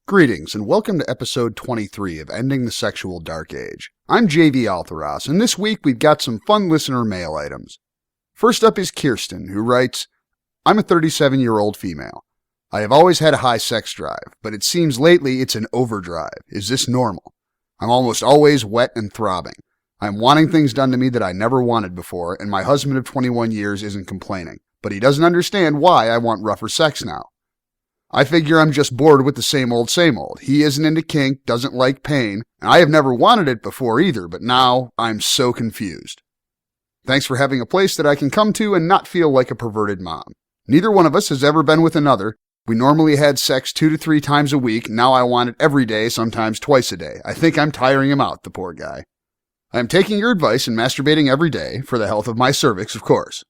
Greetings and welcome to episode 23 of Ending the Sexual Dark Age. I'm JV Altheros, and this week we've got some fun listener mail items. First up is Kirsten, who writes, I'm a 37-year-old female. I have always had a high sex drive, but it seems lately it's an overdrive. Is this normal? I'm almost always wet and throbbing. I'm wanting things done to me that I never wanted before, and my husband of 21 years isn't complaining, but he doesn't understand why I want rougher sex now. I figure I'm just bored with the same old. He isn't into kink, doesn't like pain, and I have never wanted it before either, but now I'm so confused. Thanks for having a place that I can come to and not feel like a perverted mom. Neither one of us has ever been with another. We normally had sex 2 to 3 times a week. Now I want it every day, sometimes twice a day. I think I'm tiring him out, the poor guy. I am taking your advice and masturbating every day, for the health of my cervix, of course.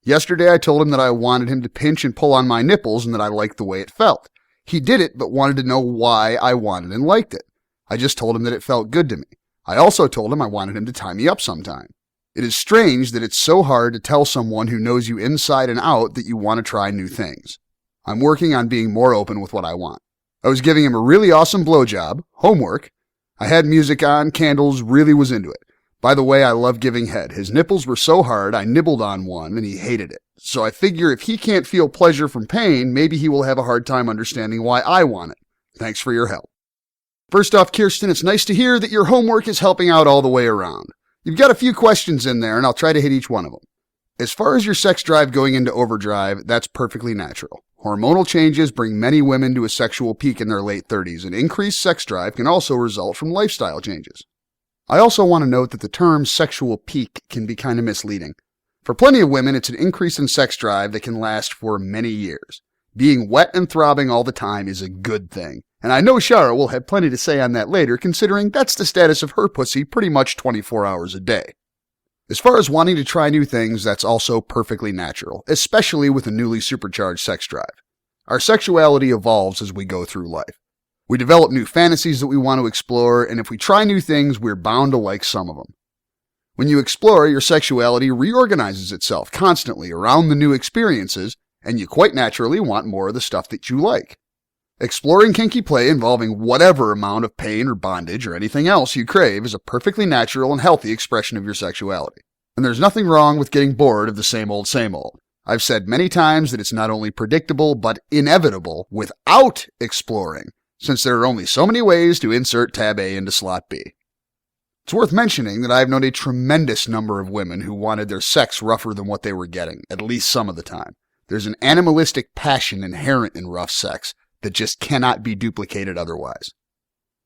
Yesterday I told him that I wanted him to pinch and pull on my nipples and that I liked the way it felt. He did it, but wanted to know why I wanted and liked it. I just told him that it felt good to me. I also told him I wanted him to tie me up sometime. It is strange that it's so hard to tell someone who knows you inside and out that you want to try new things. I'm working on being more open with what I want. I was giving him a really awesome blowjob, homework. I had music on, candles, really was into it. By the way, I love giving head. His nipples were so hard, I nibbled on one, and he hated it. So I figure if he can't feel pleasure from pain, maybe he will have a hard time understanding why I want it. Thanks for your help. First off, Kirsten, it's nice to hear that your homework is helping out all the way around. You've got a few questions in there, and I'll try to hit each one of them. As far as your sex drive going into overdrive, that's perfectly natural. Hormonal changes bring many women to a sexual peak in their late 30s, and increased sex drive can also result from lifestyle changes. I also want to note that the term sexual peak can be kind of misleading. For plenty of women, it's an increase in sex drive that can last for many years. Being wet and throbbing all the time is a good thing, and I know Shara will have plenty to say on that later, considering that's the status of her pussy pretty much 24 hours a day. As far as wanting to try new things, that's also perfectly natural, especially with a newly supercharged sex drive. Our sexuality evolves as we go through life. We develop new fantasies that we want to explore, and if we try new things, we're bound to like some of them. When you explore, your sexuality reorganizes itself constantly around the new experiences, and you quite naturally want more of the stuff that you like. Exploring kinky play involving whatever amount of pain or bondage or anything else you crave is a perfectly natural and healthy expression of your sexuality. And there's nothing wrong with getting bored of the same old. I've said many times that it's not only predictable, but inevitable without exploring, since there are only so many ways to insert tab A into slot B. It's worth mentioning that I've known a tremendous number of women who wanted their sex rougher than what they were getting, at least some of the time. There's an animalistic passion inherent in rough sex that just cannot be duplicated otherwise.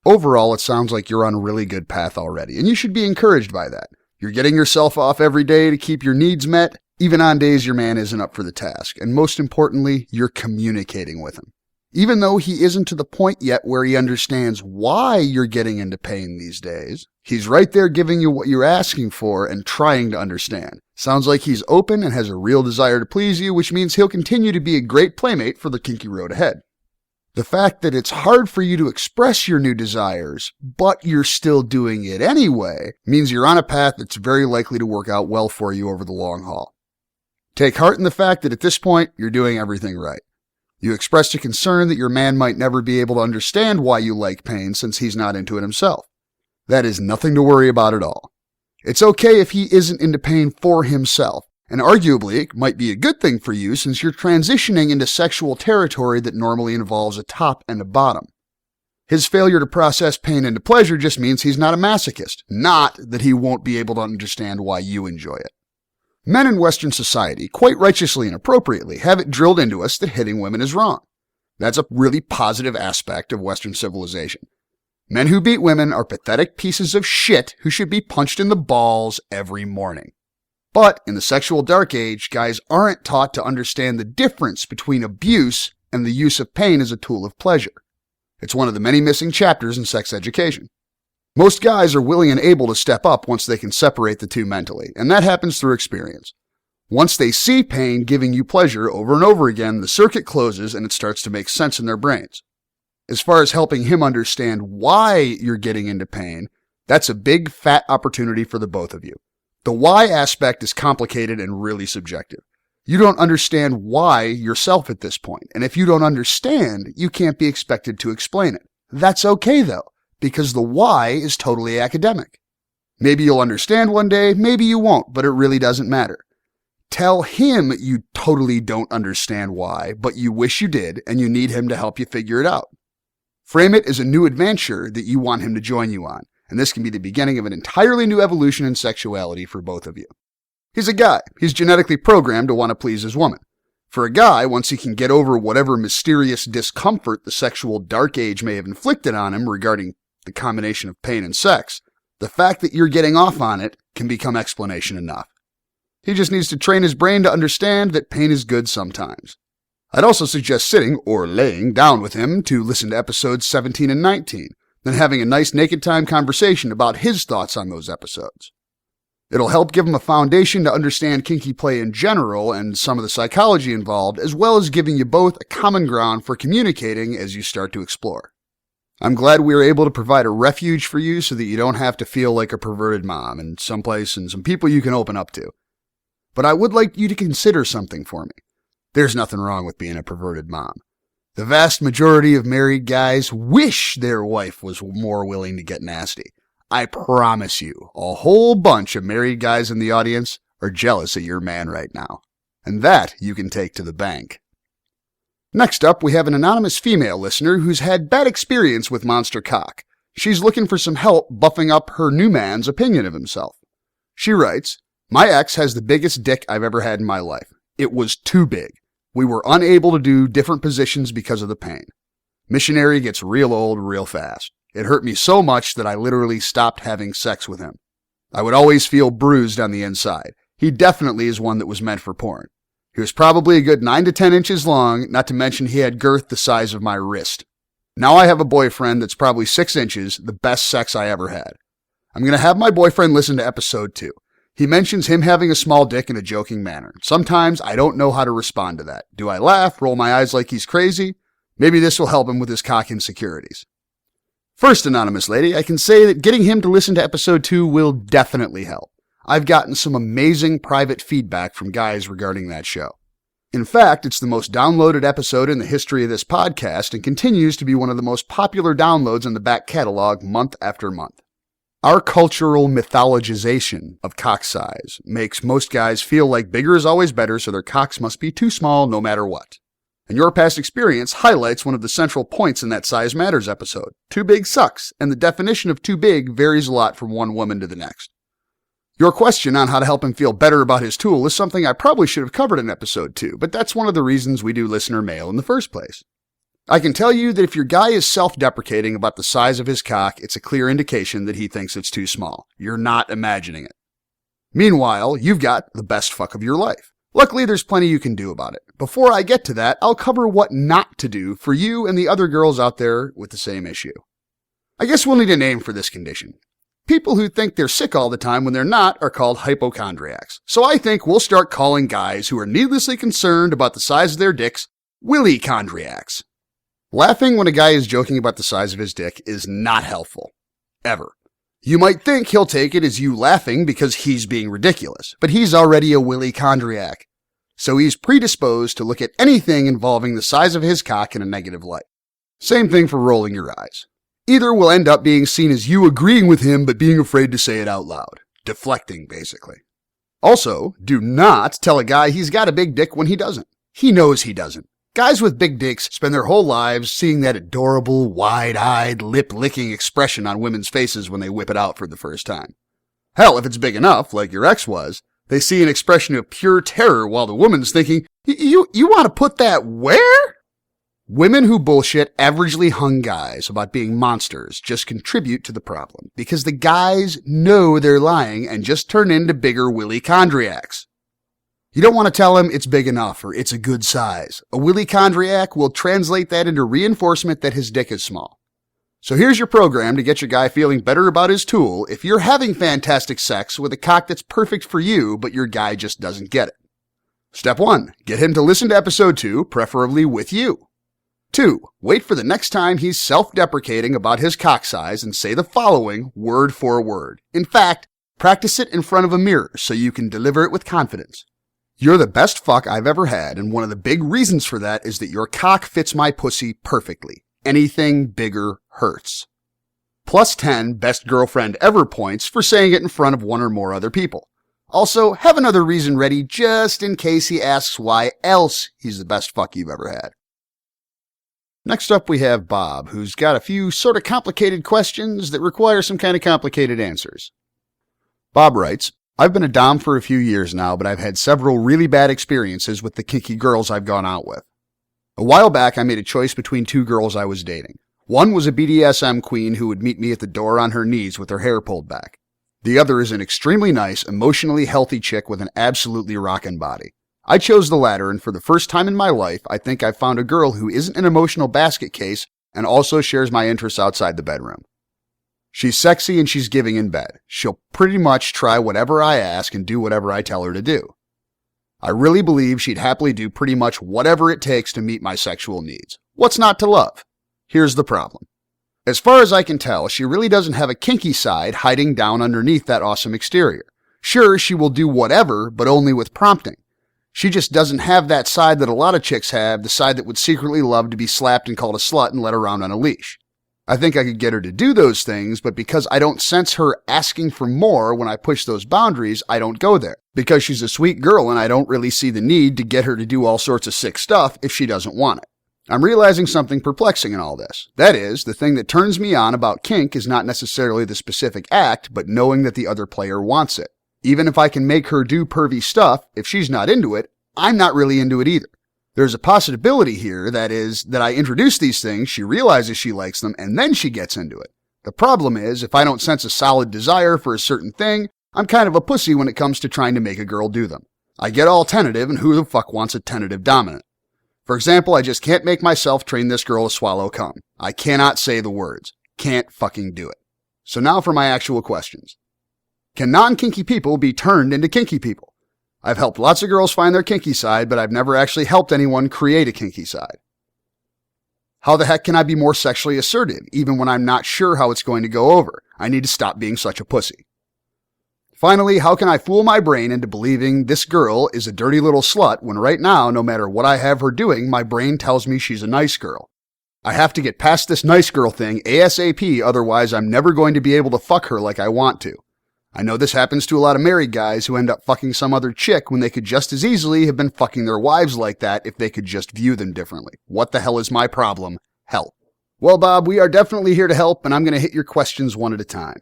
Overall, it sounds like you're on a really good path already, and you should be encouraged by that. You're getting yourself off every day to keep your needs met, even on days your man isn't up for the task, and most importantly, you're communicating with him. Even though he isn't to the point yet where he understands why you're getting into pain these days, he's right there giving you what you're asking for and trying to understand. Sounds like he's open and has a real desire to please you, which means he'll continue to be a great playmate for the kinky road ahead. The fact that it's hard for you to express your new desires, but you're still doing it anyway, means you're on a path that's very likely to work out well for you over the long haul. Take heart in the fact that at this point, you're doing everything right. You expressed a concern that your man might never be able to understand why you like pain since he's not into it himself. That is nothing to worry about at all. It's okay if he isn't into pain for himself, and arguably it might be a good thing for you since you're transitioning into sexual territory that normally involves a top and a bottom. His failure to process pain into pleasure just means he's not a masochist, not that he won't be able to understand why you enjoy it. Men in Western society, quite righteously and appropriately, have it drilled into us that hitting women is wrong. That's a really positive aspect of Western civilization. Men who beat women are pathetic pieces of shit who should be punched in the balls every morning. But in the sexual dark age, guys aren't taught to understand the difference between abuse and the use of pain as a tool of pleasure. It's one of the many missing chapters in sex education. Most guys are willing and able to step up once they can separate the two mentally, and that happens through experience. Once they see pain giving you pleasure over and over again, the circuit closes and it starts to make sense in their brains. As far as helping him understand why you're getting into pain, that's a big, fat opportunity for the both of you. The why aspect is complicated and really subjective. You don't understand why yourself at this point, and if you don't understand, you can't be expected to explain it. That's okay though, because the why is totally academic. Maybe you'll understand one day, maybe you won't, but it really doesn't matter. Tell him you totally don't understand why, but you wish you did, and you need him to help you figure it out. Frame it as a new adventure that you want him to join you on, and this can be the beginning of an entirely new evolution in sexuality for both of you. He's a guy. He's genetically programmed to want to please his woman. For a guy, once he can get over whatever mysterious discomfort the sexual dark age may have inflicted on him regarding the combination of pain and sex, the fact that you're getting off on it can become explanation enough. He just needs to train his brain to understand that pain is good sometimes. I'd also suggest sitting, or laying, down with him to listen to episodes 17 and 19, then having a nice naked time conversation about his thoughts on those episodes. It'll help give him a foundation to understand kinky play in general and some of the psychology involved, as well as giving you both a common ground for communicating as you start to explore. I'm glad we were able to provide a refuge for you so that you don't have to feel like a perverted mom and someplace and some people you can open up to. But I would like you to consider something for me. There's nothing wrong with being a perverted mom. The vast majority of married guys wish their wife was more willing to get nasty. I promise you, a whole bunch of married guys in the audience are jealous of your man right now. And that you can take to the bank. Next up, we have an anonymous female listener who's had bad experience with monster cock. She's looking for some help buffing up her new man's opinion of himself. She writes, "My ex has the biggest dick I've ever had in my life. It was too big. We were unable to do different positions because of the pain. Missionary gets real old real fast. It hurt me so much that I literally stopped having sex with him. I would always feel bruised on the inside. He definitely is one that was meant for porn. He was probably a good 9 to 10 inches long, not to mention he had girth the size of my wrist. Now I have a boyfriend that's probably 6 inches, the best sex I ever had. I'm going to have my boyfriend listen to episode 2. He mentions him having a small dick in a joking manner. Sometimes I don't know how to respond to that. Do I laugh, roll my eyes like he's crazy? Maybe this will help him with his cock insecurities." First, anonymous lady, I can say that getting him to listen to episode 2 will definitely help. I've gotten some amazing private feedback from guys regarding that show. In fact, it's the most downloaded episode in the history of this podcast and continues to be one of the most popular downloads in the back catalog month after month. Our cultural mythologization of cock size makes most guys feel like bigger is always better, so their cocks must be too small no matter what. And your past experience highlights one of the central points in that Size Matters episode. Too big sucks, and the definition of too big varies a lot from one woman to the next. Your question on how to help him feel better about his tool is something I probably should have covered in episode 2, but that's one of the reasons we do listener mail in the first place. I can tell you that if your guy is self-deprecating about the size of his cock, it's a clear indication that he thinks it's too small. You're not imagining it. Meanwhile, you've got the best fuck of your life. Luckily, there's plenty you can do about it. Before I get to that, I'll cover what not to do for you and the other girls out there with the same issue. I guess we'll need a name for this condition. People who think they're sick all the time when they're not are called hypochondriacs. So I think we'll start calling guys who are needlessly concerned about the size of their dicks willy-chondriacs. Laughing when a guy is joking about the size of his dick is not helpful. Ever. You might think he'll take it as you laughing because he's being ridiculous, but he's already a willy-chondriac. So he's predisposed to look at anything involving the size of his cock in a negative light. Same thing for rolling your eyes. Either will end up being seen as you agreeing with him but being afraid to say it out loud. Deflecting, basically. Also, do not tell a guy he's got a big dick when he doesn't. He knows he doesn't. Guys with big dicks spend their whole lives seeing that adorable, wide-eyed, lip-licking expression on women's faces when they whip it out for the first time. Hell, if it's big enough, like your ex was, they see an expression of pure terror while the woman's thinking, You want to put that where? Women who bullshit averagely hung guys about being monsters just contribute to the problem, because the guys know they're lying and just turn into bigger willy-chondriacs. You don't want to tell him it's big enough or it's a good size. A willy-chondriac will translate that into reinforcement that his dick is small. So here's your program to get your guy feeling better about his tool if you're having fantastic sex with a cock that's perfect for you, but your guy just doesn't get it. Step 1. Get him to listen to episode 2, preferably with you. 2. Wait for the next time he's self-deprecating about his cock size and say the following word for word. In fact, practice it in front of a mirror so you can deliver it with confidence. You're the best fuck I've ever had, and one of the big reasons for that is that your cock fits my pussy perfectly. Anything bigger hurts. Plus 10 best girlfriend ever points for saying it in front of one or more other people. Also, have another reason ready just in case he asks why else he's the best fuck you've ever had. Next up we have Bob, who's got a few sort of complicated questions that require some kind of complicated answers. Bob writes, I've been a dom for a few years now, but I've had several really bad experiences with the kinky girls I've gone out with. A while back I made a choice between two girls I was dating. One was a BDSM queen who would meet me at the door on her knees with her hair pulled back. The other is an extremely nice, emotionally healthy chick with an absolutely rockin' body. I chose the latter, and for the first time in my life, I think I've found a girl who isn't an emotional basket case and also shares my interests outside the bedroom. She's sexy and she's giving in bed. She'll pretty much try whatever I ask and do whatever I tell her to do. I really believe she'd happily do pretty much whatever it takes to meet my sexual needs. What's not to love? Here's the problem. As far as I can tell, she really doesn't have a kinky side hiding down underneath that awesome exterior. Sure, she will do whatever, but only with prompting. She just doesn't have that side that a lot of chicks have, the side that would secretly love to be slapped and called a slut and led around on a leash. I think I could get her to do those things, but because I don't sense her asking for more when I push those boundaries, I don't go there. Because she's a sweet girl and I don't really see the need to get her to do all sorts of sick stuff if she doesn't want it. I'm realizing something perplexing in all this. That is, the thing that turns me on about kink is not necessarily the specific act, but knowing that the other player wants it. Even if I can make her do pervy stuff, if she's not into it, I'm not really into it either. There's a possibility here, that is, that I introduce these things, she realizes she likes them, and then she gets into it. The problem is, if I don't sense a solid desire for a certain thing, I'm kind of a pussy when it comes to trying to make a girl do them. I get all tentative, and who the fuck wants a tentative dominant? For example, I just can't make myself train this girl to swallow cum. I cannot say the words. Can't fucking do it. So now for my actual questions. Can non-kinky people be turned into kinky people? I've helped lots of girls find their kinky side, but I've never actually helped anyone create a kinky side. How the heck can I be more sexually assertive, even when I'm not sure how it's going to go over? I need to stop being such a pussy. Finally, how can I fool my brain into believing this girl is a dirty little slut when right now, no matter what I have her doing, my brain tells me she's a nice girl? I have to get past this nice girl thing ASAP, otherwise I'm never going to be able to fuck her like I want to. I know this happens to a lot of married guys who end up fucking some other chick when they could just as easily have been fucking their wives like that if they could just view them differently. What the hell is my problem? Help. Well, Bob, we are definitely here to help, and I'm going to hit your questions one at a time.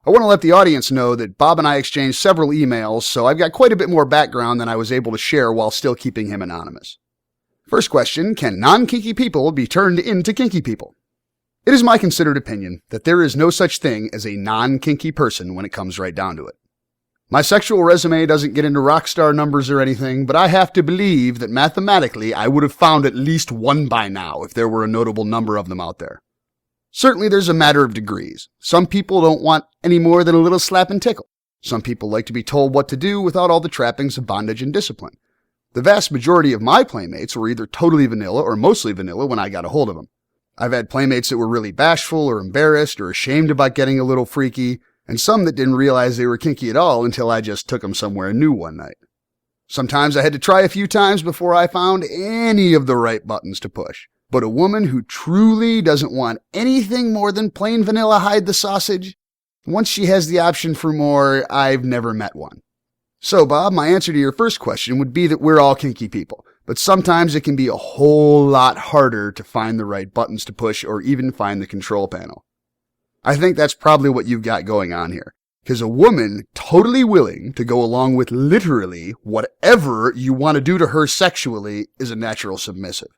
I want to let the audience know that Bob and I exchanged several emails, so I've got quite a bit more background than I was able to share while still keeping him anonymous. First question, can non-kinky people be turned into kinky people? It is my considered opinion that there is no such thing as a non-kinky person when it comes right down to it. My sexual resume doesn't get into rock star numbers or anything, but I have to believe that mathematically I would have found at least one by now if there were a notable number of them out there. Certainly there's a matter of degrees. Some people don't want any more than a little slap and tickle. Some people like to be told what to do without all the trappings of bondage and discipline. The vast majority of my playmates were either totally vanilla or mostly vanilla when I got a hold of them. I've had playmates that were really bashful or embarrassed or ashamed about getting a little freaky, and some that didn't realize they were kinky at all until I just took them somewhere new one night. Sometimes I had to try a few times before I found any of the right buttons to push. But a woman who truly doesn't want anything more than plain vanilla hide the sausage, once she has the option for more, I've never met one. So, Bob, my answer to your first question would be that we're all kinky people, but sometimes it can be a whole lot harder to find the right buttons to push or even find the control panel. I think that's probably what you've got going on here, because a woman totally willing to go along with literally whatever you want to do to her sexually is a natural submissive.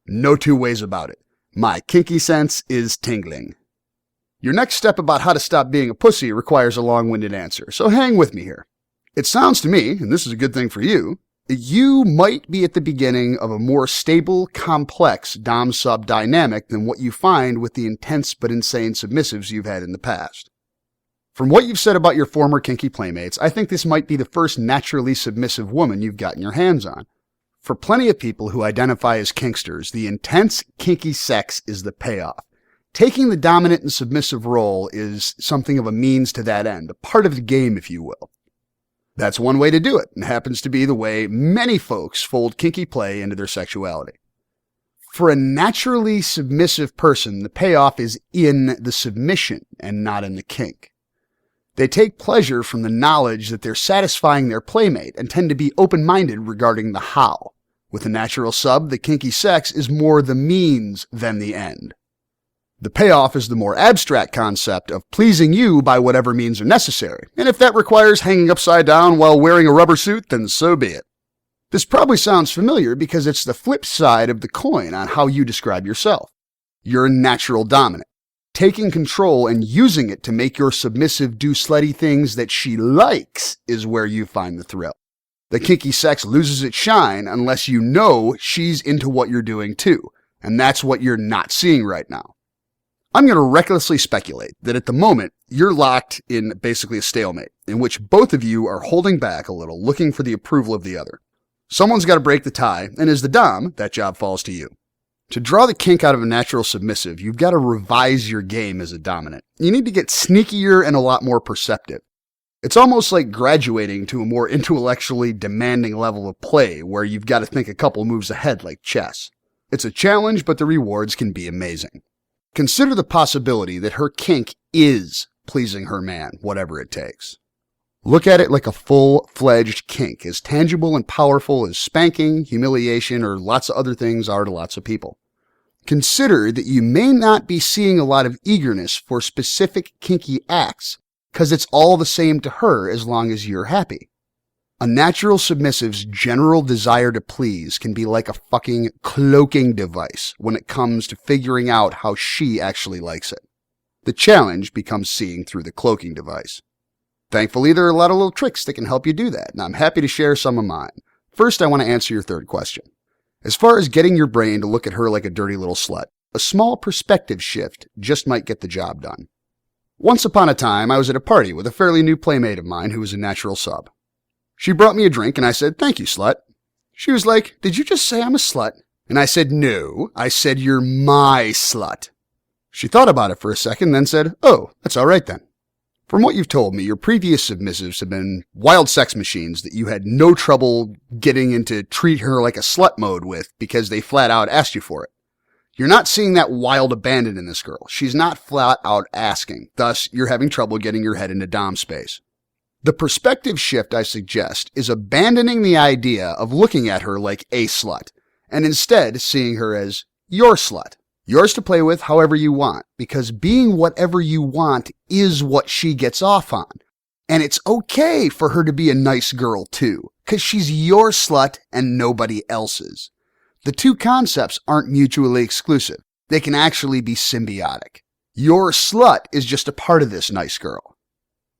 No two ways about it. My kinky sense is tingling. Your next step about how to stop being a pussy requires a long-winded answer, so hang with me here. It sounds to me, and this is a good thing for you, that you might be at the beginning of a more stable, complex dom-sub dynamic than what you find with the intense but insane submissives you've had in the past. From what you've said about your former kinky playmates, I think this might be the first naturally submissive woman you've gotten your hands on. For plenty of people who identify as kinksters, the intense, kinky sex is the payoff. Taking the dominant and submissive role is something of a means to that end, a part of the game, if you will. That's one way to do it, and happens to be the way many folks fold kinky play into their sexuality. For a naturally submissive person, the payoff is in the submission and not in the kink. They take pleasure from the knowledge that they're satisfying their playmate and tend to be open-minded regarding the how. With a natural sub, the kinky sex is more the means than the end. The payoff is the more abstract concept of pleasing you by whatever means are necessary, and if that requires hanging upside down while wearing a rubber suit, then so be it. This probably sounds familiar because it's the flip side of the coin on how you describe yourself. You're a natural dominant. Taking control and using it to make your submissive do slutty things that she likes is where you find the thrill. The kinky sex loses its shine unless you know she's into what you're doing too, and that's what you're not seeing right now. I'm going to recklessly speculate that at the moment, you're locked in basically a stalemate, in which both of you are holding back a little, looking for the approval of the other. Someone's got to break the tie, and as the dom, that job falls to you. To draw the kink out of a natural submissive, you've got to revise your game as a dominant. You need to get sneakier and a lot more perceptive. It's almost like graduating to a more intellectually demanding level of play, where you've got to think a couple moves ahead like chess. It's a challenge, but the rewards can be amazing. Consider the possibility that her kink is pleasing her man, whatever it takes. Look at it like a full-fledged kink, as tangible and powerful as spanking, humiliation, or lots of other things are to lots of people. Consider that you may not be seeing a lot of eagerness for specific kinky acts, because it's all the same to her as long as you're happy. A natural submissive's general desire to please can be like a fucking cloaking device when it comes to figuring out how she actually likes it. The challenge becomes seeing through the cloaking device. Thankfully, there are a lot of little tricks that can help you do that, and I'm happy to share some of mine. First, I want to answer your third question. As far as getting your brain to look at her like a dirty little slut, a small perspective shift just might get the job done. Once upon a time, I was at a party with a fairly new playmate of mine who was a natural sub. She brought me a drink, and I said, "Thank you, slut." She was like, "Did you just say I'm a slut?" And I said, "No, I said you're my slut." She thought about it for a second, then said, "Oh, that's all right then." From what you've told me, your previous submissives have been wild sex machines that you had no trouble getting into treat her like a slut mode with because they flat out asked you for it. You're not seeing that wild abandon in this girl. She's not flat out asking. Thus, you're having trouble getting your head into dom space. The perspective shift I suggest is abandoning the idea of looking at her like a slut, and instead seeing her as your slut. Yours to play with however you want, because being whatever you want is what she gets off on. And it's okay for her to be a nice girl too, because she's your slut and nobody else's. The two concepts aren't mutually exclusive. They can actually be symbiotic. Your slut is just a part of this nice girl.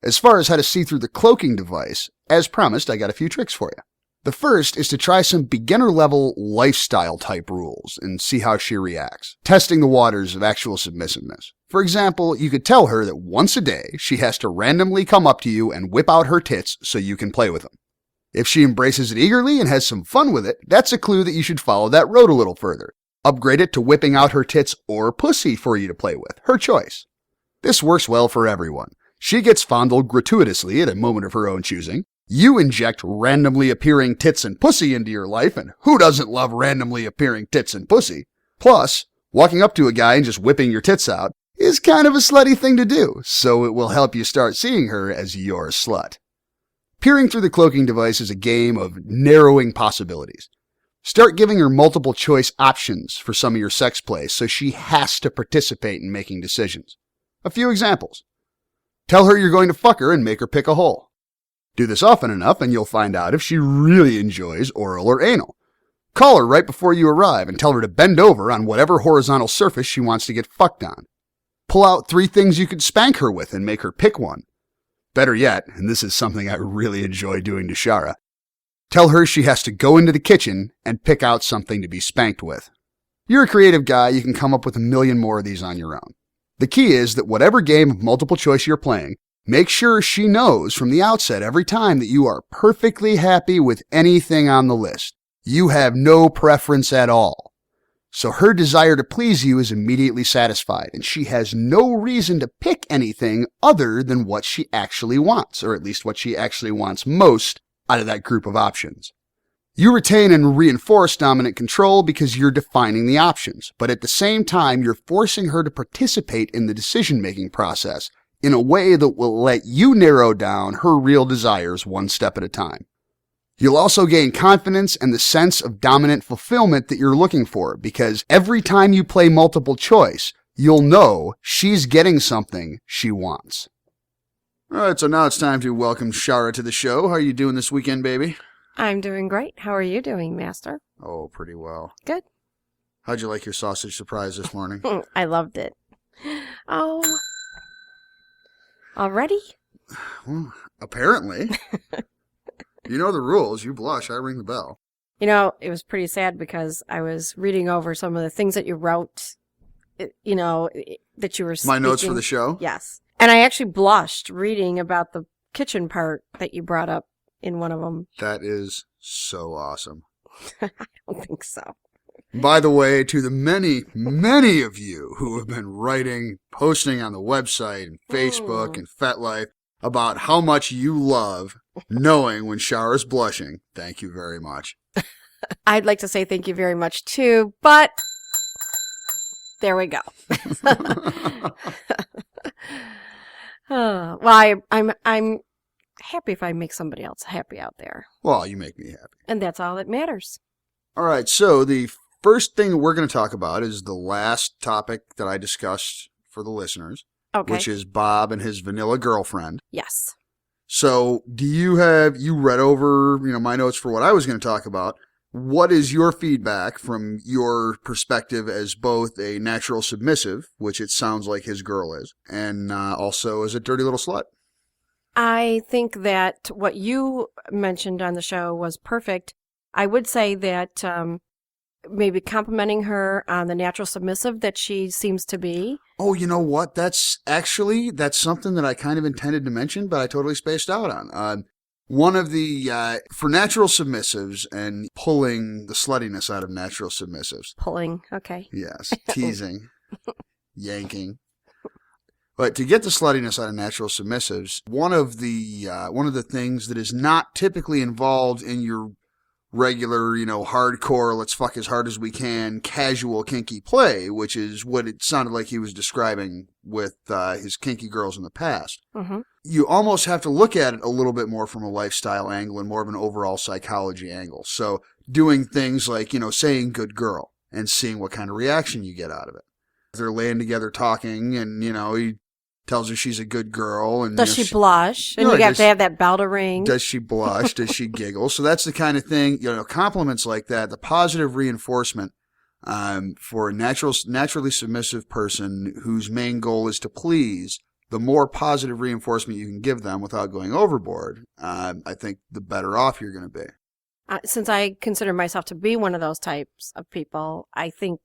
As far as how to see through the cloaking device, as promised, I got a few tricks for you. The first is to try some beginner-level lifestyle-type rules and see how she reacts, testing the waters of actual submissiveness. For example, you could tell her that once a day, she has to randomly come up to you and whip out her tits so you can play with them. If she embraces it eagerly and has some fun with it, that's a clue that you should follow that road a little further. Upgrade it to whipping out her tits or pussy for you to play with, her choice. This works well for everyone. She gets fondled gratuitously at a moment of her own choosing. You inject randomly appearing tits and pussy into your life, and who doesn't love randomly appearing tits and pussy? Plus, walking up to a guy and just whipping your tits out is kind of a slutty thing to do, so it will help you start seeing her as your slut. Peering through the cloaking device is a game of narrowing possibilities. Start giving her multiple choice options for some of your sex plays so she has to participate in making decisions. A few examples. Tell her you're going to fuck her and make her pick a hole. Do this often enough and you'll find out if she really enjoys oral or anal. Call her right before you arrive and tell her to bend over on whatever horizontal surface she wants to get fucked on. Pull out 3 things you could spank her with and make her pick one. Better yet, and this is something I really enjoy doing to Shara, tell her she has to go into the kitchen and pick out something to be spanked with. You're a creative guy, you can come up with a million more of these on your own. The key is that whatever game of multiple choice you're playing, make sure she knows from the outset every time that you are perfectly happy with anything on the list. You have no preference at all. So her desire to please you is immediately satisfied, and she has no reason to pick anything other than what she actually wants, or at least what she actually wants most out of that group of options. You retain and reinforce dominant control because you're defining the options, but at the same time, you're forcing her to participate in the decision-making process in a way that will let you narrow down her real desires one step at a time. You'll also gain confidence and the sense of dominant fulfillment that you're looking for, because every time you play multiple choice, you'll know she's getting something she wants. All right, so now it's time to welcome Shara to the show. How are you doing this weekend, baby? I'm doing great. How are you doing, Master? Oh, pretty well. Good. How'd you like your sausage surprise this morning? I loved it. Oh. Already? Well, apparently. You know the rules. You blush, I ring the bell. You know, it was pretty sad because I was reading over some of the things that you wrote, that you were speaking. My notes for the show? Yes. And I actually blushed reading about the kitchen part that you brought up in one of them. That is so awesome. I don't think so. By the way, to the many, many of you who have been writing, posting on the website and Facebook and FetLife about how much you love knowing when Shara's blushing, thank you very much. I'd like to say thank you very much too, but there we go. Well, I'm happy if I make somebody else happy out there. Well, you make me happy. And that's all that matters. All right, so the first thing we're going to talk about is the last topic that I discussed for the listeners, which is Bob and his vanilla girlfriend. Yes. So you read over, my notes for what I was going to talk about. What is your feedback from your perspective as both a natural submissive, which it sounds like his girl is, and also as a dirty little slut? I think that what you mentioned on the show was perfect. I would say that maybe complimenting her on the natural submissive that she seems to be. Oh, you know what? That's something that I kind of intended to mention, but I totally spaced out on. One of the, for natural submissives and pulling the sluttiness out of natural submissives. Pulling, okay. Yes, teasing, yanking. But to get the sluttiness out of natural submissives, one of the things that is not typically involved in your regular, hardcore, let's fuck as hard as we can, casual kinky play, which is what it sounded like he was describing with his kinky girls in the past. Mm-hmm. You almost have to look at it a little bit more from a lifestyle angle and more of an overall psychology angle. So doing things like, saying good girl and seeing what kind of reaction you get out of it. They're laying together talking and, he tells her she's a good girl. And does she blush? And you have to have that bell to ring. Does she blush? Does she giggle? So that's the kind of thing, compliments like that, the positive reinforcement for a naturally submissive person whose main goal is to please, the more positive reinforcement you can give them without going overboard, I think the better off you're going to be. Since I consider myself to be one of those types of people, I think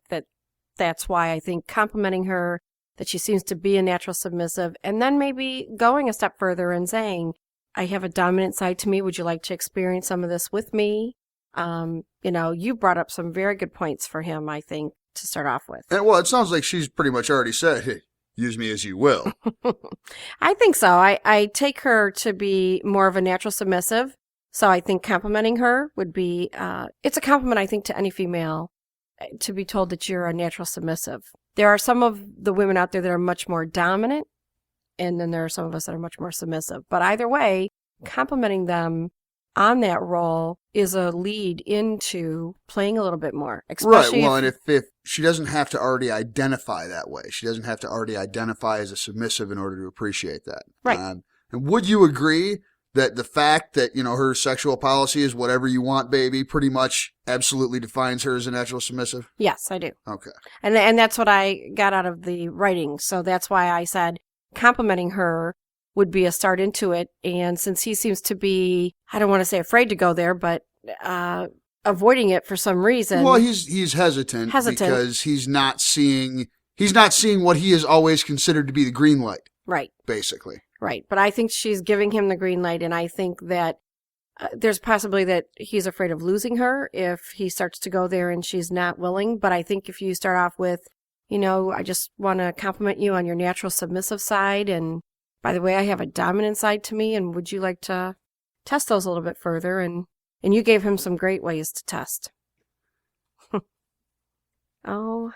that's why I think complimenting her that she seems to be a natural submissive, and then maybe going a step further and saying, I have a dominant side to me. Would you like to experience some of this with me? You brought up some very good points for him, I think, to start off with. And, well, it sounds like she's pretty much already said, hey, use me as you will. I think so. I take her to be more of a natural submissive. So I think complimenting her would be, it's a compliment, I think, to any female to be told that you're a natural submissive. There are some of the women out there that are much more dominant, and then there are some of us that are much more submissive. But either way, complimenting them on that role is a lead into playing a little bit more. Right. Well, and if she doesn't have to already identify that way, she doesn't have to already identify as a submissive in order to appreciate that. Right. And would you agree that the fact that, her sexual policy is whatever you want, baby, pretty much absolutely defines her as a natural submissive? Yes, I do. Okay. And that's what I got out of the writing. So that's why I said complimenting her would be a start into it. And since he seems to be, I don't want to say afraid to go there, but avoiding it for some reason. Well, he's hesitant because he's not seeing what he has always considered to be the green light. Right. Basically. Right. But I think she's giving him the green light, and I think that there's possibly that he's afraid of losing her if he starts to go there and she's not willing. But I think if you start off with, I just want to compliment you on your natural submissive side, and by the way, I have a dominant side to me, and would you like to test those a little bit further and And you gave him some great ways to test. Oh.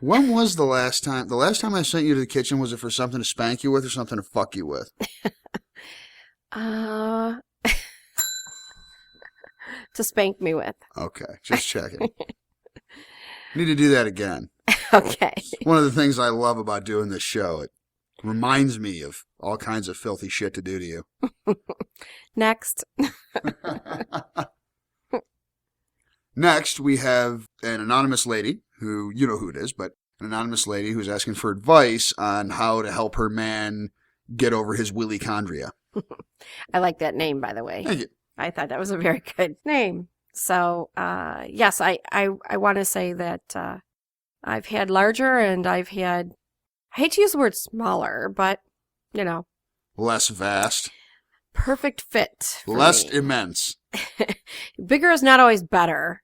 When was the last time? The last time I sent you to the kitchen, was it for something to spank you with or something to fuck you with? To spank me with. Okay, just checking. Need to do that again. Okay. One of the things I love about doing this show, it reminds me of all kinds of filthy shit to do to you. Next. Next, we have an anonymous lady who, you know who it is, but an anonymous lady who's asking for advice on how to help her man get over his willychondria. I like that name, by the way. Thank you. I thought that was a very good name. So, yes, I want to say that I've had larger and I've had, I hate to use the word smaller, but, you know. Less vast. Perfect fit. Less me. Immense. Bigger is not always better.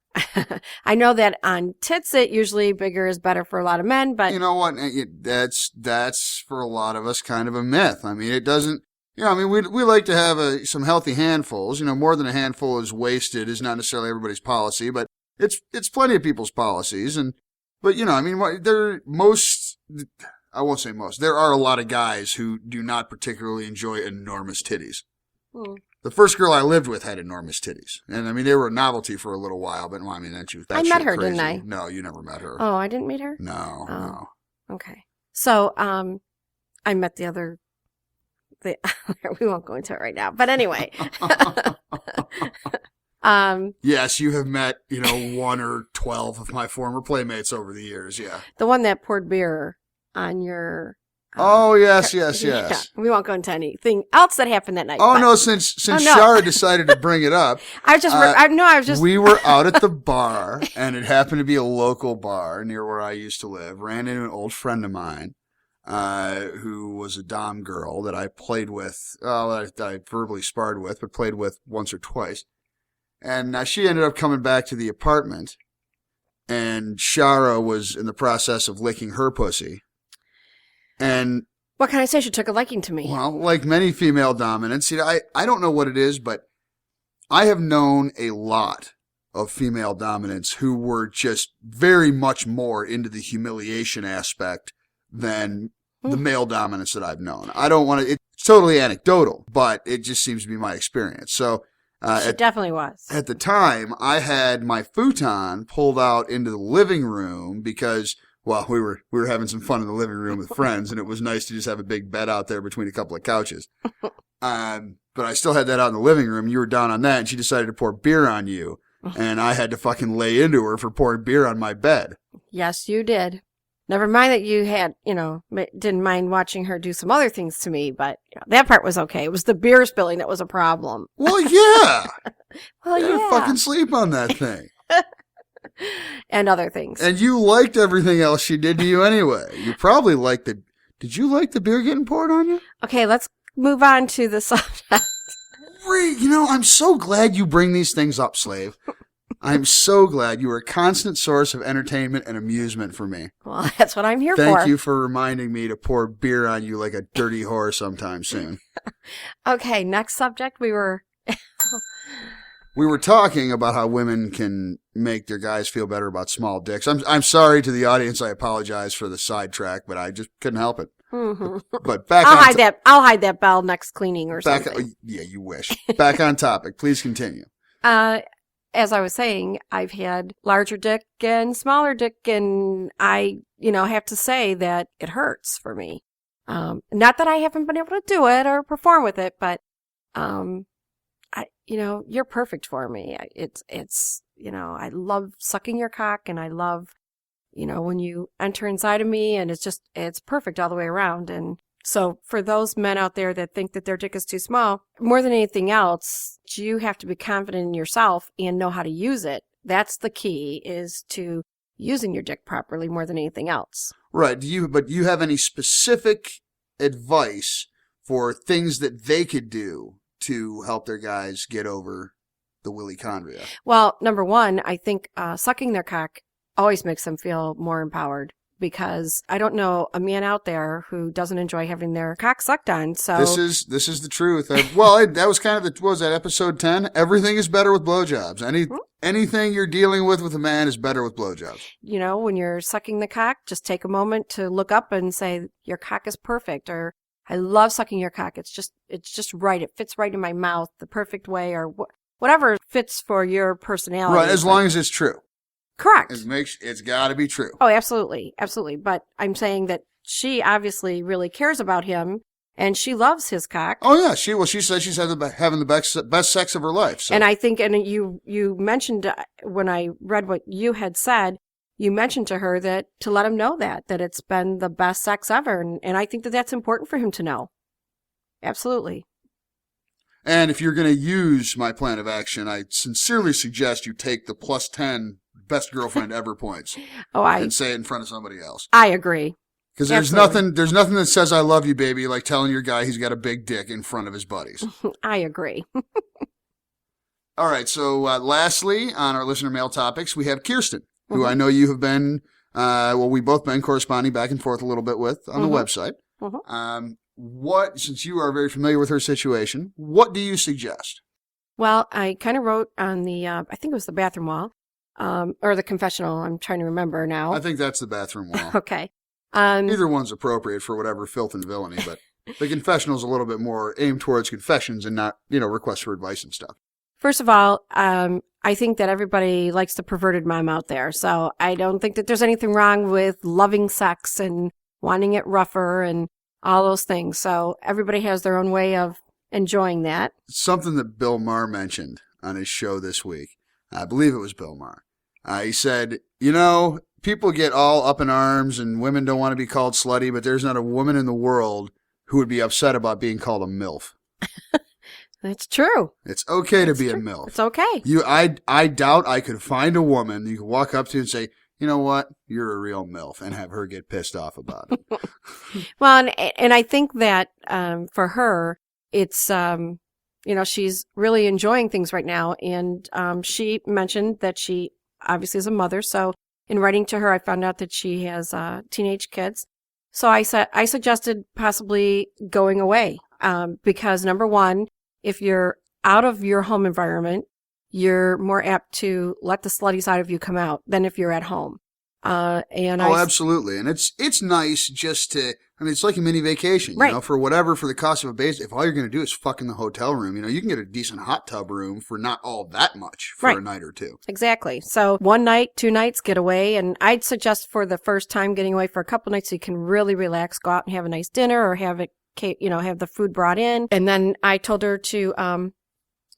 I know that on tits, it usually bigger is better for a lot of men, but. You know what? That's for a lot of us kind of a myth. I mean, it doesn't. You know, I mean, we like to have some healthy handfuls. You know, more than a handful is wasted is not necessarily everybody's policy, but it's plenty of people's policies. But you know, I mean, I won't say most. There are a lot of guys who do not particularly enjoy enormous titties. The first girl I lived with had enormous titties, and I mean, they were a novelty for a little while. But well, I mean, I met her, crazy. didn't I? No, you never met her. Oh, I didn't meet her? No, oh, no. Okay. So, I met the other. We won't go into it right now, but anyway. Yes, you have met, 1 or 12 of my former playmates over the years. Yeah. The one that poured beer on your. Oh, yes. Yeah, we won't go into anything else that happened that night. Oh, no, since Shara decided to bring it up. I was just. We were out at the bar, and it happened to be a local bar near where I used to live. Ran into an old friend of mine, who was a dom girl that I played with. I verbally sparred with, but played with once or twice. And she ended up coming back to the apartment, and Shara was in the process of licking her pussy. And what can I say? She took a liking to me. Well, like many female dominants, I don't know what it is, but I have known a lot of female dominants who were just very much more into the humiliation aspect than the male dominants that I've known. I don't want to, it's totally anecdotal, but it just seems to be my experience. So, it definitely was. At the time, I had my futon pulled out into the living room because, well, we were having some fun in the living room with friends, and it was nice to just have a big bed out there between a couple of couches. But I still had that out in the living room. You were down on that, and she decided to pour beer on you, and I had to fucking lay into her for pouring beer on my bed. Yes, you did. Never mind that you had, didn't mind watching her do some other things to me, but that part was okay. It was the beer spilling that was a problem. Well, yeah. Well, you yeah. had to fucking sleep on that thing. And other things. And you liked everything else she did to you anyway. You probably liked did you like the beer getting poured on you? Okay, let's move on to the subject. I'm so glad you bring these things up, Slave. I'm so glad. You are a constant source of entertainment and amusement for me. Well, that's what I'm here for. Thank you for reminding me to pour beer on you like a dirty whore sometime soon. Okay, next subject. We were talking about how women can make their guys feel better about small dicks. I'm sorry to the audience. I apologize for the sidetrack, but I just couldn't help it. Mm-hmm. But back. I'll hide that bell next cleaning or something. Yeah, you wish. Back on topic. Please continue. As I was saying, I've had larger dick and smaller dick, and I, have to say that it hurts for me. Not that I haven't been able to do it or perform with it, but, you're perfect for me. I love sucking your cock, and I love, when you enter inside of me, and it's perfect all the way around. And so for those men out there that think that their dick is too small, more than anything else, you have to be confident in yourself and know how to use it. That's the key, is to using your dick properly more than anything else. Right. Do you have any specific advice for things that they could do to help their guys get over the willychondria? Well, number one, I think sucking their cock always makes them feel more empowered because I don't know a man out there who doesn't enjoy having their cock sucked on. So this is the truth. That was kind of what was that, episode 10? Everything is better with blowjobs. Anything you're dealing with a man is better with blowjobs. When you're sucking the cock, just take a moment to look up and say, your cock is perfect, or I love sucking your cock. It's just right. It fits right in my mouth the perfect way, or whatever fits for your personality. Right, as long as it's true. Correct. It's got to be true. Oh, absolutely. Absolutely. But I'm saying that she obviously really cares about him, and she loves his cock. Oh, yeah. She says she's having the best sex of her life. So. And I think, and you mentioned, when I read what you had said, you mentioned to her that to let him know that it's been the best sex ever. And I think that that's important for him to know. Absolutely. And if you're going to use my plan of action, I sincerely suggest you take the plus 10 best girlfriend ever points and say it in front of somebody else. I agree. Because there's nothing that says I love you, baby, like telling your guy he's got a big dick in front of his buddies. I agree. All right. So lastly, on our listener mail topics, we have Kirsten, who I know you have been, we've both been corresponding back and forth a little bit with on the website. Since you are very familiar with her situation, what do you suggest? Well, I kind of wrote on the, I think it was the bathroom wall, or the confessional. I'm trying to remember now. I think that's the bathroom wall. Okay. Either one's appropriate for whatever filth and villainy, but the confessional is a little bit more aimed towards confessions and not, requests for advice and stuff. First of all, I think that everybody likes the perverted mom out there. So I don't think that there's anything wrong with loving sex and wanting it rougher and all those things. So everybody has their own way of enjoying that. Something that Bill Maher mentioned on his show this week. I believe it was Bill Maher. He said, people get all up in arms and women don't want to be called slutty, but there's not a woman in the world who would be upset about being called a MILF. That's true. It's okay to be a MILF. It's okay. I doubt I could find a woman you could walk up to and say, you know what, you're a real MILF, and have her get pissed off about it. Well, and I think that for her, it's, she's really enjoying things right now. And she mentioned that she obviously is a mother. So in writing to her, I found out that she has teenage kids. So I suggested possibly going away because, number one, if you're out of your home environment, you're more apt to let the slutty side of you come out than if you're at home. Absolutely. And it's nice just to, it's like a mini vacation, right. For the cost of a base. If all you're going to do is fuck in the hotel room, you can get a decent hot tub room for not all that much for a night or two. Exactly. So 1 night, 2 nights, get away. And I'd suggest for the first time getting away for a couple nights so you can really relax, go out and have a nice dinner or have the food brought in. And then I told her to,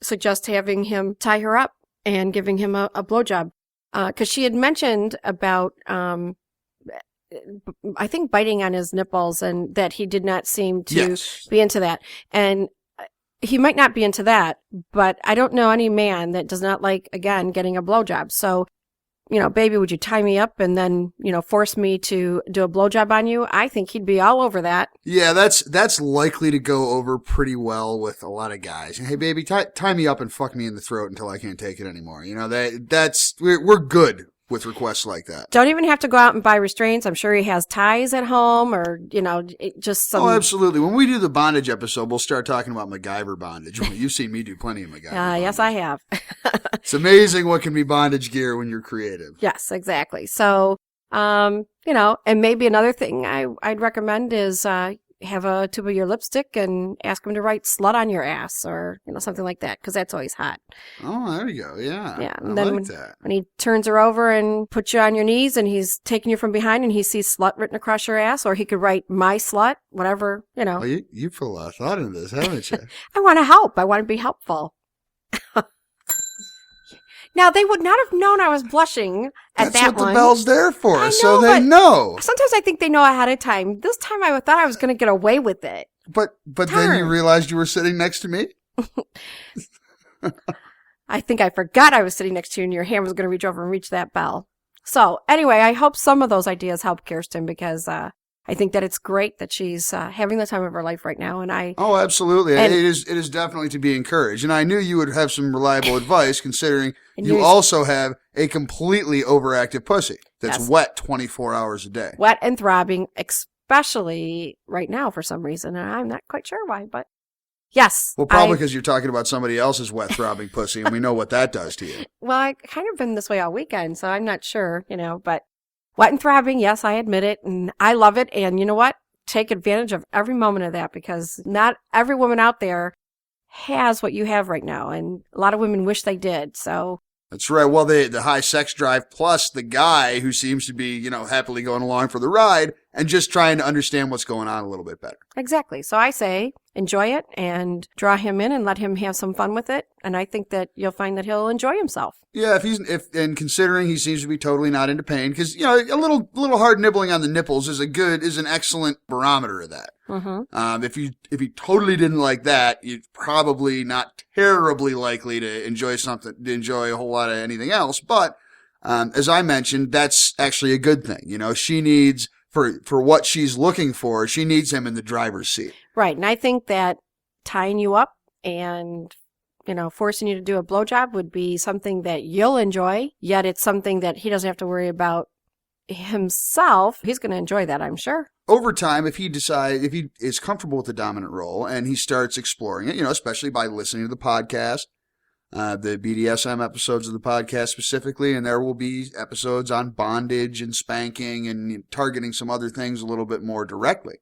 suggest having him tie her up and giving him a blowjob. Cause she had mentioned about, I think biting on his nipples and that he did not seem to be into that. And he might not be into that, but I don't know any man that does not like, again, getting a blowjob. So, baby, would you tie me up and then, force me to do a blowjob on you? I think he'd be all over that. Yeah, that's likely to go over pretty well with a lot of guys. Hey, baby, tie me up and fuck me in the throat until I can't take it anymore. We're good with requests like that. Don't even have to go out and buy restraints. I'm sure he has ties at home or, just some. Oh, absolutely. When we do the bondage episode, we'll start talking about MacGyver bondage. You've seen me do plenty of MacGyver bondage. Yes, I have. It's amazing what can be bondage gear when you're creative. Yes, exactly. So, and maybe another thing I'd recommend is have a tube of your lipstick and ask him to write slut on your ass or, something like that, because that's always hot. Oh, there you go. Yeah. Yeah. And then when he turns her over and puts you on your knees and he's taking you from behind and he sees slut written across your ass, or he could write my slut, whatever, Well, you put a lot of thought into this, haven't you? I want to help. I want to be helpful. Now, they would not have known I was blushing at that one. That's what the bell's there for, so they know. Sometimes I think they know ahead of time. This time I thought I was going to get away with it. But then you realized you were sitting next to me? I think I forgot I was sitting next to you and your hand was going to reach over and reach that bell. So, anyway, I hope some of those ideas help Kirsten because I think that it's great that she's having the time of her life right now, and Oh, absolutely. It is definitely to be encouraged. And I knew you would have some reliable advice considering you also have a completely overactive pussy. that's Yes. wet 24 hours a day. Wet and throbbing, especially right now for some reason. And I'm not quite sure why, but yes. Well, probably because you're talking about somebody else's wet throbbing pussy, and we know what that does to you. Well, I kind of been this way all weekend, so I'm not sure, but wet and throbbing, yes, I admit it, and I love it. And you know what? Take advantage of every moment of that, because not every woman out there has what you have right now, and a lot of women wish they did. So That's right. Well, the high sex drive plus the guy who seems to be, happily going along for the ride and just trying to understand what's going on a little bit better. exactly. So I say enjoy it and draw him in and let him have some fun with it. And I think that you'll find that he'll enjoy himself. Yeah, and considering he seems to be totally not into pain, because a little hard nibbling on the nipples is an excellent barometer of that. Mm-hmm. If you totally didn't like that, you're probably not terribly likely to enjoy a whole lot of anything else. But as I mentioned, that's actually a good thing. She needs for what she's looking for, she needs him in the driver's seat. Right. And I think that tying you up and forcing you to do a blowjob would be something that you'll enjoy, yet it's something that he doesn't have to worry about himself. He's going to enjoy that, I'm sure. Over time, if he is comfortable with the dominant role and he starts exploring it, especially by listening to the podcast, the BDSM episodes of the podcast specifically, and there will be episodes on bondage and spanking and targeting some other things a little bit more directly.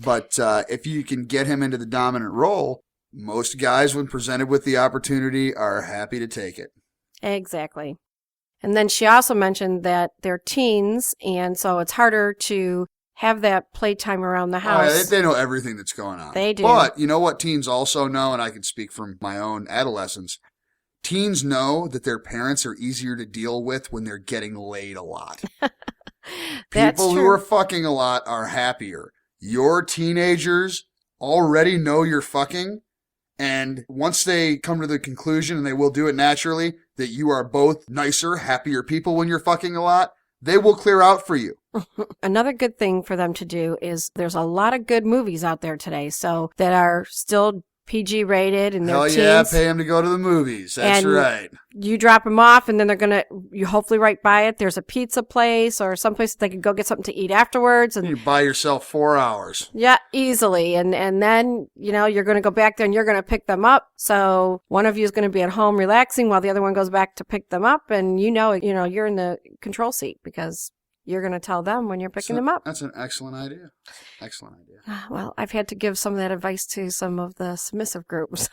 But if you can get him into the dominant role, most guys, when presented with the opportunity, are happy to take it. Exactly. And then she also mentioned that they're teens, and so it's harder to have that playtime around the house. Oh, yeah, they know everything that's going on. They do. But you know what teens also know, and I can speak from my own adolescence, teens know that their parents are easier to deal with when they're getting laid a lot. People who are fucking a lot are happier. Your teenagers already know you're fucking, and once they come to the conclusion, and they will do it naturally, that you are both nicer, happier people when you're fucking a lot, they will clear out for you. Another good thing for them to do is there's a lot of good movies out there today, so that are still PG rated and they're Hell teens. yeah, pay them to go to the movies. That's right. You drop them off, and then you hopefully right by it, there's a pizza place or someplace that they can go get something to eat afterwards. And you buy yourself 4 hours. Yeah, easily. And then, you're going to go back there and you're going to pick them up. So one of you is going to be at home relaxing while the other one goes back to pick them up. And you're in the control seat because you're going to tell them when you're picking them up. That's an excellent idea. Excellent idea. Well, I've had to give some of that advice to some of the submissive groups.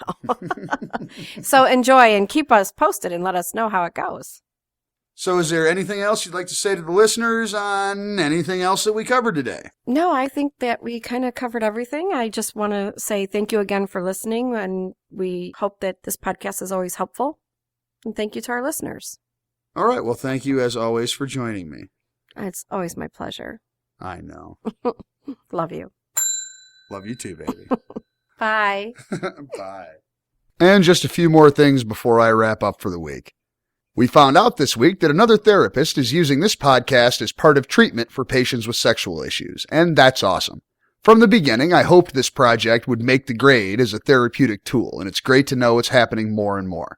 So enjoy and keep us posted and let us know how it goes. So is there anything else you'd like to say to the listeners on anything else that we covered today? No, I think that we kind of covered everything. I just want to say thank you again for listening, and we hope that this podcast is always helpful. And thank you to our listeners. All right. Well, thank you as always for joining me. It's always my pleasure. I know. Love you. Love you too, baby. Bye. Bye. And just a few more things before I wrap up for the week. We found out this week that another therapist is using this podcast as part of treatment for patients with sexual issues, and that's awesome. From the beginning, I hoped this project would make the grade as a therapeutic tool, and it's great to know it's happening more and more.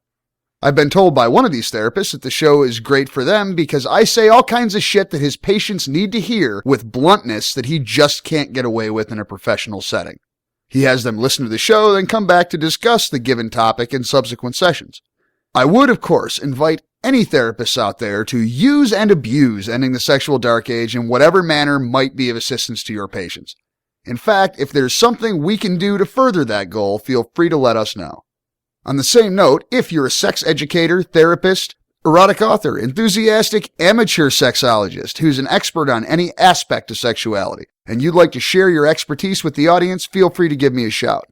I've been told by one of these therapists that the show is great for them because I say all kinds of shit that his patients need to hear with bluntness that he just can't get away with in a professional setting. He has them listen to the show, then come back to discuss the given topic in subsequent sessions. I would, of course, invite any therapists out there to use and abuse Ending the Sexual Dark Age in whatever manner might be of assistance to your patients. In fact, if there's something we can do to further that goal, feel free to let us know. On the same note, if you're a sex educator, therapist, erotic author, enthusiastic amateur sexologist who's an expert on any aspect of sexuality, and you'd like to share your expertise with the audience, feel free to give me a shout.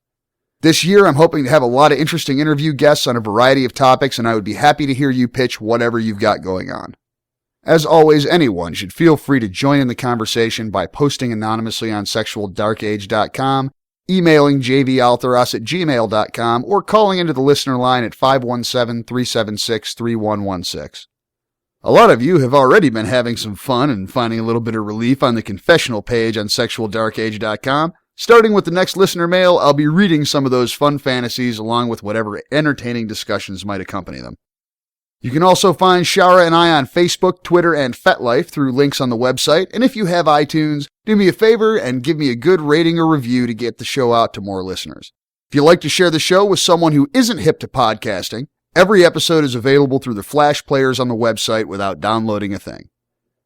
This year, I'm hoping to have a lot of interesting interview guests on a variety of topics, and I would be happy to hear you pitch whatever you've got going on. As always, anyone should feel free to join in the conversation by posting anonymously on sexualdarkage.com, emailing jvaltheros@gmail.com, or calling into the listener line at 517-376-3116. A lot of you have already been having some fun and finding a little bit of relief on the confessional page on sexualdarkage.com. Starting with the next listener mail, I'll be reading some of those fun fantasies along with whatever entertaining discussions might accompany them. You can also find Shara and I on Facebook, Twitter, and FetLife through links on the website. And if you have iTunes, do me a favor and give me a good rating or review to get the show out to more listeners. If you'd like to share the show with someone who isn't hip to podcasting, every episode is available through the Flash players on the website without downloading a thing.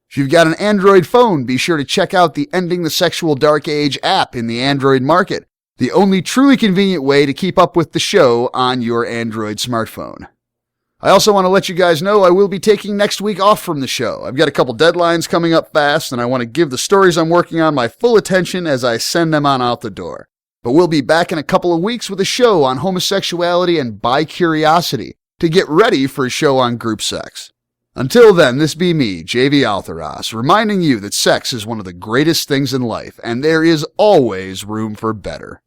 If you've got an Android phone, be sure to check out the Ending the Sexual Dark Age app in the Android market, the only truly convenient way to keep up with the show on your Android smartphone. I also want to let you guys know I will be taking next week off from the show. I've got a couple deadlines coming up fast, and I want to give the stories I'm working on my full attention as I send them on out the door. But we'll be back in a couple of weeks with a show on homosexuality and bi-curiosity to get ready for a show on group sex. Until then, this be me, JV Altheros, reminding you that sex is one of the greatest things in life, and there is always room for better.